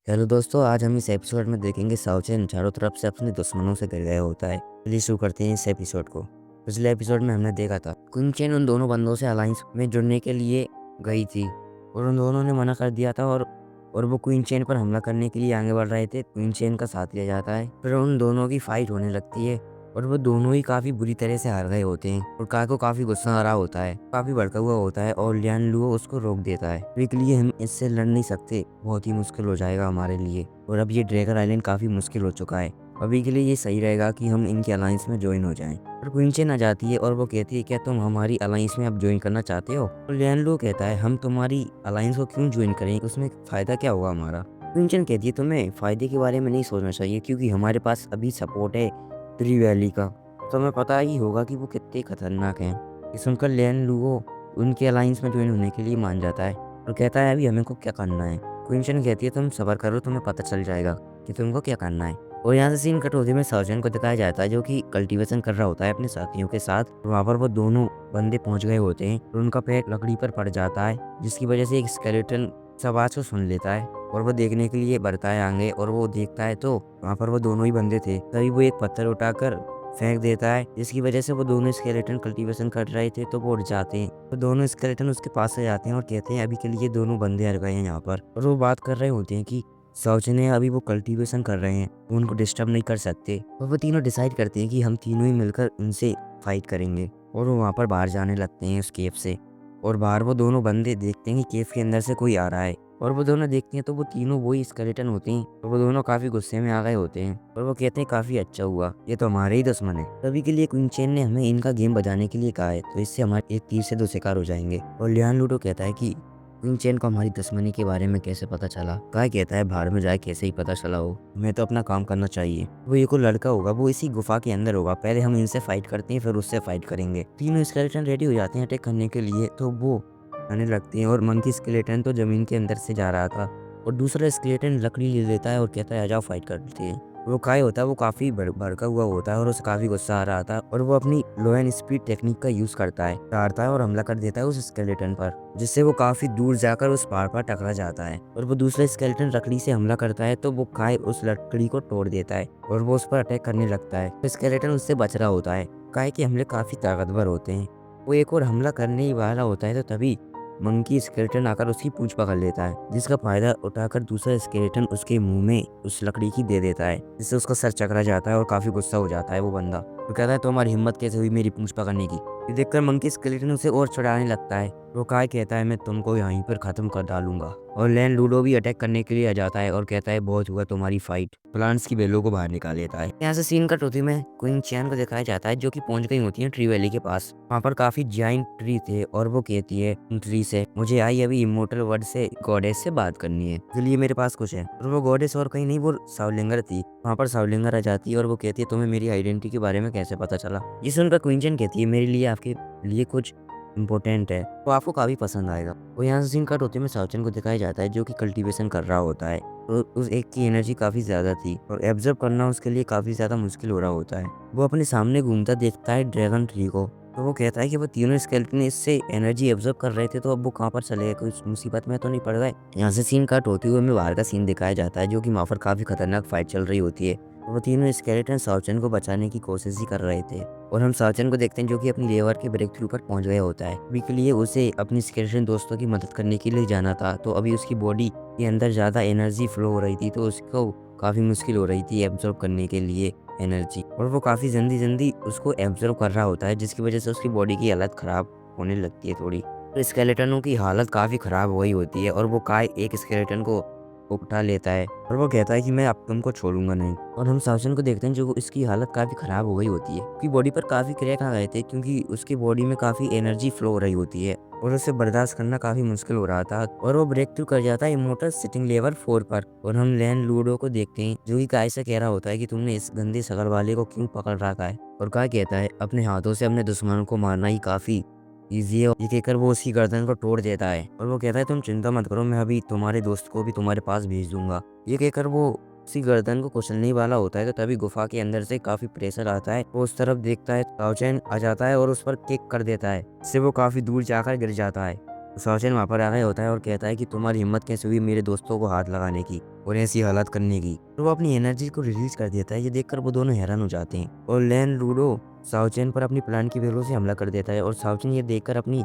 Hello दोस्तों, आज हम इस एपिसोड में देखेंगे साउचेन चारों तरफ से अपने दुश्मनों से घिर गया होता है। चलिए शुरू करते हैं इस एपिसोड को। पिछले एपिसोड में हमने देखा था क्विंचेन उन दोनों बंदों से अलायंस में जुड़ने के लिए गई थी और उन दोनों ने मना कर दिया था और वो क्विंचेन पर हमला करने के लिए आगे बढ़ रहे थे। क्विंचेन का साथ लिया जाता है, फिर उन दोनों की फाइट होने लगती है और वो दोनों ही काफी बुरी तरह से हार गए होते हैं और काय को काफी गुस्सा आ रहा होता है, काफी भड़का हुआ होता है और लियान लुओ उसको रोक देता है। अभी के लिए हम इससे लड़ नहीं सकते, बहुत ही मुश्किल हो जाएगा हमारे लिए और अब ये ड्रैगन आइलैंड काफी मुश्किल हो चुका है। अभी के लिए ये सही रहेगा कि हम इनके अलायंस में ज्वाइन हो जाएं। पर क्विंचेन आ जाती है और वो कहती है, क्या तुम हमारी अलायंस में अब ज्वाइन करना चाहते हो? तो लियान लुओ कहता है, हम तुम्हारी अलायंस को क्यों ज्वाइन करें, उसमें फायदा क्या होगा हमारा? क्विंचेन कहती है, तुम्हें फायदे के बारे में नहीं सोचना चाहिए क्योंकि हमारे पास अभी सपोर्ट है ट्री वैली का। तो हमें पता ही होगा कि वो कितने खतरनाक हैं। ये सुनकर लियान लुओ उनके अलायंस में ज्वाइन होने के लिए मान जाता है और कहता है, अभी हमें को क्या करना है? क्विंचन कहती है, तुम सब्र करो, तुम्हें पता चल जाएगा कि तुमको क्या करना है। और यहाँ से सीन कट होते में सर्जन को दिखाया जाता है जो कि कल्टीवेशन कर रहा होता है अपने साथियों के साथ। वहाँ पर वो दोनों बंदे पहुंच गए होते हैं और उनका पैर लकड़ी पर पड़ जाता है, जिसकी वजह से एक स्केलेटन सब आवाज को सुन लेता है और वो देखने के लिए बढ़ता है आगे और वो देखता है तो वहाँ पर वो दोनों ही बंदे थे। तभी वो एक पत्थर उठाकर फेंक देता है, जिसकी वजह से वो दोनों स्केलेटन कल्टीवेशन कर रहे थे तो वो उड़ जाते हैं। तो दोनों स्केलेटन उसके पास से जाते हैं और कहते हैं, अभी के लिए दोनों बंदे हट गए हैं यहाँ पर। और वो बात कर रहे होते हैं कि साउचेन अभी वो कल्टीवेशन कर रहे हैं, वो उनको डिस्टर्ब नहीं कर सकते। और वो तीनों डिसाइड करते हैं कि हम तीनों ही मिलकर उनसे फाइट करेंगे और वो वहाँ पर बाहर जाने लगते हैं उस केव से। और बाहर वो दोनों बंदे देखते हैं कि केव के अंदर से कोई आ रहा है और वो दोनों देखते हैं तो वो तीनों वही स्केलेटन होते हैं और वो दोनों काफी गुस्से में आ गए होते हैं और वो कहते हैं, काफी अच्छा हुआ, ये तो हमारे ही दुश्मन है। तभी के लिए क्विंचेन ने हमें इनका गेम बजाने के लिए कहा है, तो इससे हमारे एक तीर से दो शिकार हो जाएंगे। और लियान लूडो कहता है कि क्विंचेन को हमारी दुश्मनी के बारे में कैसे पता चला? काय कहता है, बाहर में जाए कैसे ही पता चला हो, हमें तो अपना काम करना चाहिए। वो ये को लड़का होगा, वो इसी गुफा के अंदर होगा, पहले हम इनसे फाइट करते हैं फिर उससे फाइट करेंगे। तीनों स्केलेटन रेडी हो जाते हैं अटैक करने के लिए, तो वो आने लगती हैं और मंकी स्केलेटन तो जमीन के अंदर से जा रहा था और दूसरा स्केलेटन लकड़ी ले लेता है और कहता है, आ जाओ फाइट करते हैं। वो काय होता है, वो काफी भड़का हुआ होता है और उसे काफी गुस्सा आ रहा था और वो अपनी लो एंड स्पीड टेक्निक का यूज करता है, मारता है और हमला कर देता है उस स्केलेटन पर, जिससे वो काफी दूर जाकर उस पहाड़ पर टकरा जाता है। और वो दूसरा स्केलेटन लकड़ी से हमला करता है तो वो काय उस लकड़ी को तोड़ देता है और वो उस पर अटैक करने लगता है। तो स्केलेटन उससे बच रहा होता है। काय के हमले काफी ताकतवर होते हैं। वो एक और हमला करने ही वाला होता है तो तभी मंकी स्केलेटन आकर उसकी पूंछ पकड़ लेता है, जिसका फायदा उठाकर दूसरा स्केलेटन उसके मुंह में उस लकड़ी की दे देता है, जिससे उसका सर चकरा जाता है और काफी गुस्सा हो जाता है वो बंदा। वो कहता है, तुम्हारी हिम्मत कैसे हुई मेरी पूंछ पकड़ने की? ये देखकर मंकी स्केलेटन उसे और चढ़ाने लगता है। वो काय कहता है, मैं तुमको यहीं पर खत्म कर डालूंगा। और लैन लूडो भी अटैक करने के लिए आ जाता है और कहता है, बहुत हुआ तुम्हारी फाइट। प्लांट्स की बेलों को बाहर निकाल लेता है। यहाँ से सीन कट होती में क्विंचेन को दिखाया जाता है जो कि पहुंच गई होती है ट्री वैली के पास। वहाँ पर काफी जाइंट ट्री थे और वो कहती है उन ट्री से, मुझे आई अभी इमोर्टल वर्ड से गॉडेस से बात करनी है, इसलिए मेरे पास कुछ है। और वो गॉडेस और कहीं नहीं, वो सावलिंगर थी। वहाँ पर सावलिंगर आ जाती है और वो कहती है, तुम्हें मेरी आइडेंटिटी के बारे में कैसे पता चला? ये सुनकर क्विंचेन कहती है, मेरे लिए आपके लिए कुछ इम्पोर्टेंट है, तो आपको काफी पसंद आएगा। वो यहाँ से सीन कट होते में साउचेन को दिखाया जाता है जो कि कल्टीवेशन कर रहा होता है। तो उस एक की एनर्जी काफी ज्यादा थी और एब्जॉर्ब करना उसके लिए काफी ज्यादा मुश्किल हो रहा होता है। वो अपने सामने घूमता देखता है ड्रैगन ट्री को, तो वो कहता है कि वो तीनों स्केलेटन इससे एनर्जी एब्जॉर्ब कर रहे थे, तो अब वो कहाँ पर चले गए, कुछ मुसीबत में तो नहीं पड़ गए? यहाँ से सीन कट होते हुए हमें बाहर का सीन दिखाया जाता है जो कि वहाँ पर काफी खतरनाक फाइट चल रही होती है। वो तीनों स्केलेटन साउचेन को बचाने की कोशिश ही कर रहे थे और हम साउचेन को देखते हैं जो कि अपनी लेवर के ब्रेक थ्रू पर पहुंच गया होता है। अभी के लिए उसे अपनी स्केलेटन दोस्तों की मदद करने के लिए जाना था, तो अभी उसकी बॉडी के अंदर ज़्यादा एनर्जी फ्लो हो रही थी, तो उसको काफ़ी मुश्किल हो रही थी एब्जॉर्ब करने के लिए एनर्जी, और वो काफ़ी जल्दी जल्दी उसको एब्जॉर्ब कर रहा होता है, जिसकी वजह से उसकी बॉडी की हालत ख़राब होने लगती है थोड़ी। तो स्केलेटनों की हालत काफ़ी ख़राब हो गई होती है और वो काय एक स्केलेटन को उठा लेता है और वो कहता है कि मैं अब तुमको छोड़ूंगा नहीं। और हम साउचन को देखते हैं जो इसकी हालत काफ़ी ख़राब हो गई होती है, उसकी बॉडी पर काफ़ी क्रैक आ गए थे क्योंकि उसकी बॉडी में काफ़ी एनर्जी फ्लो हो रही होती है और उसे बर्दाश्त करना काफ़ी मुश्किल हो रहा था। और वो ब्रेक थ्रू कर जाता है इमोर्टल सिटिंग लेवल 4 पर। और हम लैन लूडो को देखते हैं जो कि काय से कह रहा होता है कि तुमने इस गंदे शक्ल वाले को क्यों पकड़ रखा है? और काय कहता है, अपने हाथों से अपने दुश्मनों को मारना ही काफ़ी ईजी है। ये कहकर वो उसकी गर्दन को तोड़ देता है और वो कहता है, तुम चिंता मत करो, मैं अभी तुम्हारे दोस्त को भी तुम्हारे पास भेज दूंगा। ये कहकर वो उसी गर्दन को कुचलने वाला होता है, तो तभी गुफा के अंदर से काफी प्रेशर आता है। वो उस तरफ देखता है, साउचेन आ जाता है और उस पर किक कर देता है, इससे वो काफी दूर जाकर गिर जाता है। साओचेन वहाँ पर आ गया होता है और कहता है कि तुम्हारी हिम्मत कैसे हुई मेरे दोस्तों को हाथ लगाने की और ऐसी हालत करने की। तो वो अपनी एनर्जी को रिलीज कर देता है। ये देखकर वो दोनों हैरान हो जाते हैं और लैन लूडो साओचेन पर अपनी प्लांट की बेलों से हमला कर देता है और साओचेन ये देखकर अपनी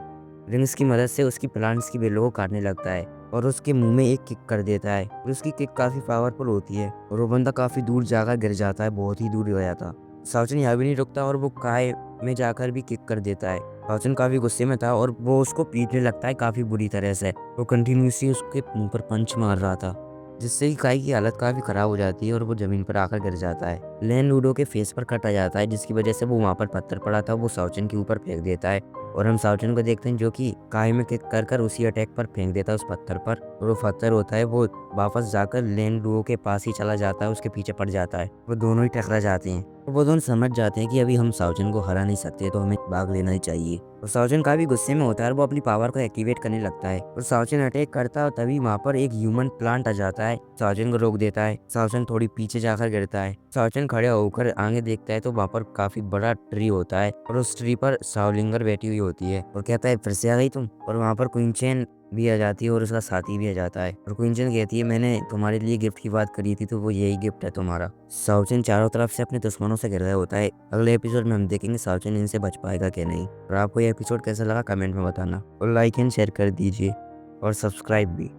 रिंग्स की मदद से उसकी प्लांट्स की बेलों को काटने लगता है और उसके मुंह में एक किक कर देता है और उसकी किक काफी पावरफुल होती है और वो बंदा काफी दूर जाकर गिर जाता है, बहुत ही दूर गया था। साओचेन यहाँ भी नहीं रुकता और वो काय में जाकर भी किक कर देता है। साओचेन काफी गुस्से में था और वो उसको पीटने लगता है काफी बुरी तरह से। वो कंटिन्यूसली उसके मुंह पर पंच मार रहा था जिससे कि काई की हालत काफी खराब हो जाती है और वो जमीन पर आकर गिर जाता है। लैन लूडो के फेस पर कट आ जाता है जिसकी वजह से वो वहाँ पर पत्थर पड़ा था वो साओचेन के ऊपर फेंक देता है और हम साओचेन को देखते हैं जो कि काय में किक कर कर उसी अटैक पर फेंक देता है उस पत्थर पर और वो पत्थर होता है वो वापस जाकर लैन लूडो के पास ही चला जाता है, उसके पीछे पड़ जाता है। वो दोनों ही टकरा जाते हैं और वो दोनों समझ जाते हैं कि अभी हम साओचेन को हरा नहीं सकते तो हमें भाग लेना ही चाहिए। और साओचेन काफी गुस्से में होता है और वो अपनी पावर को एक्टिवेट करने लगता है और साओचेन अटैक करता है और तभी वहाँ पर एक ह्यूमन प्लांट आ जाता है, साओचेन को रोक देता है। साओचेन थोड़ी पीछे जाकर गिरता है। साओचेन खड़े होकर आगे देखता है तो वहाँ पर काफी बड़ा ट्री होता है और उस ट्री पर साओलिंगर बैठी हुई होती है और कहता है फिर से आ गई तुम। और वहाँ पर क्विंचेन भी आ जाती है और उसका साथी भी आ जाता है और क्विंचन कहती है मैंने तुम्हारे लिए गिफ्ट की बात करी थी तो वो यही गिफ्ट है तुम्हारा। साओचेन चारों तरफ से अपने दुश्मनों से घिर गया होता है। अगले एपिसोड में हम देखेंगे साओचेन इनसे बच पाएगा कि नहीं। और आपको ये एपिसोड कैसा लगा कमेंट में बताना और लाइक एंड शेयर कर दीजिए और सब्सक्राइब भी।